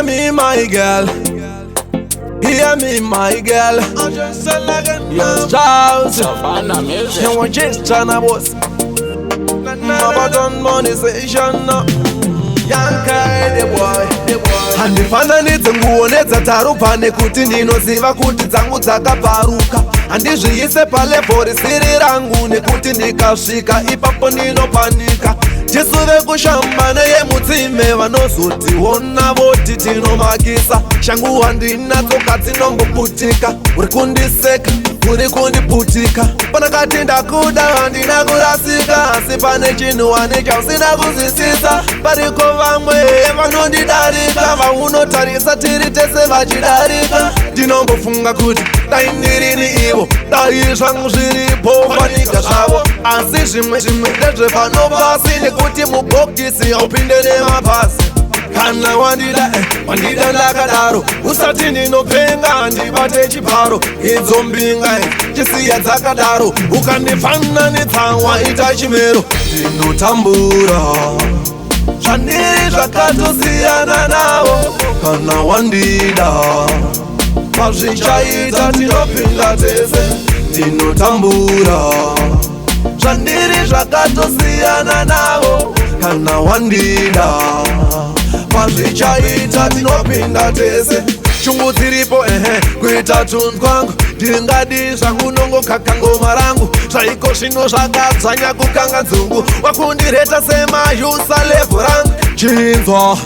me, my girl. Hear me, my girl. Yes, Charles. You want just China boss. About on monetization. Yankai the boy. Handifana nitsenguonedza tarupane kuti ndinoziva kuti dzangu dzakaparuka. Handizviise palebhori siri rangu nekuti ndikasvika ipapo ndinopanika. Tisuve kushamba neyemutsime vanozotiona voti tinomakisa. Shangu handinadzo kadzinomboputika. Uri kundiseka, uri kundiputika. Panakati ndakuda handina kurasika. Asi pane chinhu wane chausina kuzwisisa. Pariko vamwe vanondidarika, vaunotarisa tiri tese vachidarika. Ndinombofunga kuti dai ndirini ivo, dai zvangu zviripo fanika zvavo. Asi zvimwe ndezvepanopasi nekuti mubhokisi haupinde nemapasi. Kana wandida ndakadaro, usati ndinopenga ndibate chiparo. Idzo mbinga chisiya dzakadaro, ukandifana netsamwa ita chimero. Ndinotambura zvandiri zvakatosiyana navo. Kana wandida pazvichaita tinopinda tese. Ndinotambura zvandiri zvakatosiyana navo. Kana wandida pazvichaita tinopinda tese. Shungu dziripo kuita tunhu kwangu. Ndingadi zvangu nongokaka ngoma rangu. Zvaiko zvino zvakadzanya kukanga nzungu. Wakundireta semayusa levhu rangu. Chinzwa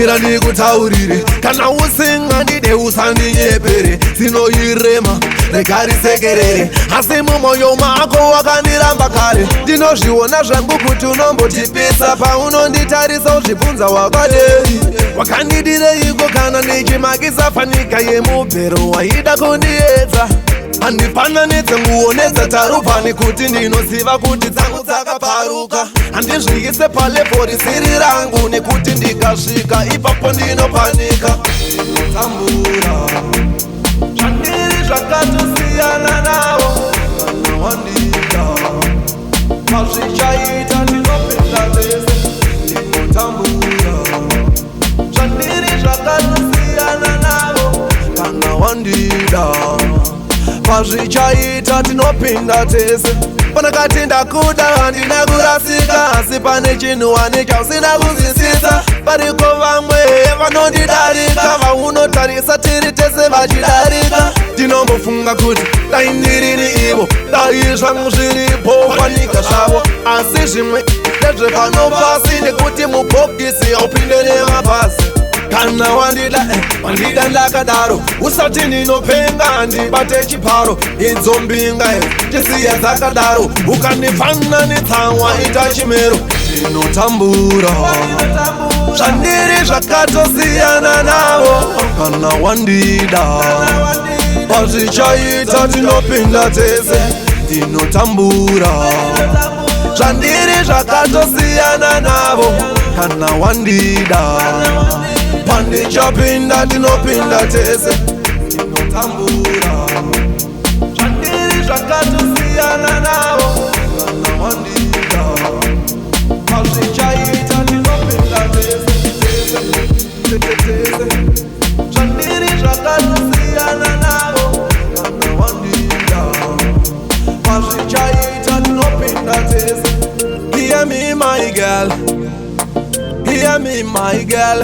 ira ndikutaurire, kana usingandide usandinyepere. Dzinoirema regarisekerere, asi mumwoyo mako wakandiramba kare. Ndinozviona zvangu kuti unombotipisa. Paunonditarisa uzvibvunza wakadei, wakandidireiko kana ndichimakisa panyika yemubhero waida kundiedza. Handipana netsenguonedza tarupani kuti ndinoziva kuti dzangu dzakaparuka. Handizviise palebhori siri rangu nekuti ndikasvika ipapo ndinopanika. Ndinotambura zvandiri zvakatosiyana navo. Kana wandida pazvichaita ndinopinda tese. Ndinotambura zvandiri zvakatosiyana navo. Kana wandida pazvichaita tinopinda tese. Panakati ndakuda handina kurasika. Asi pane chinhu wane chausina kuzwisisa. Pariko vamwe vanondidarika, vaunotarisa tiri tese vachidarika. Ndinombofunga kuti dai ndirini ivo, dai zvangu zviripo fanika zvavo. Asi zvimwe ndezvepanopasi nekuti mubhokisi haupinde nemapasi. Kana wandida ndakadaro, usati ndinopenga ndibate chiparo. Idzo mbinga chisiya dzakadaro, ukandifana netsamwa ita chimero. Ndinotambura zvandiri zvakatosiyana navo. Kana wandida pazvichaita tinopinda tese. Ndinotambura zvandiri zvakatosiyana navo. Kana wandida pandichapinda tinopinda tese. Ndinotambura zvandiri zvakatosiyana navo. Kana wandida pazvichaita tinopinda tese. Zvandiri zvakatosiyana navo. Kana wandida pazvichaita tinopinda tese. Hear me, my girl. Hear me, my girl.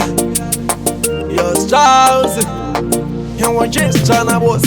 Yes, Charles. You want just China boss.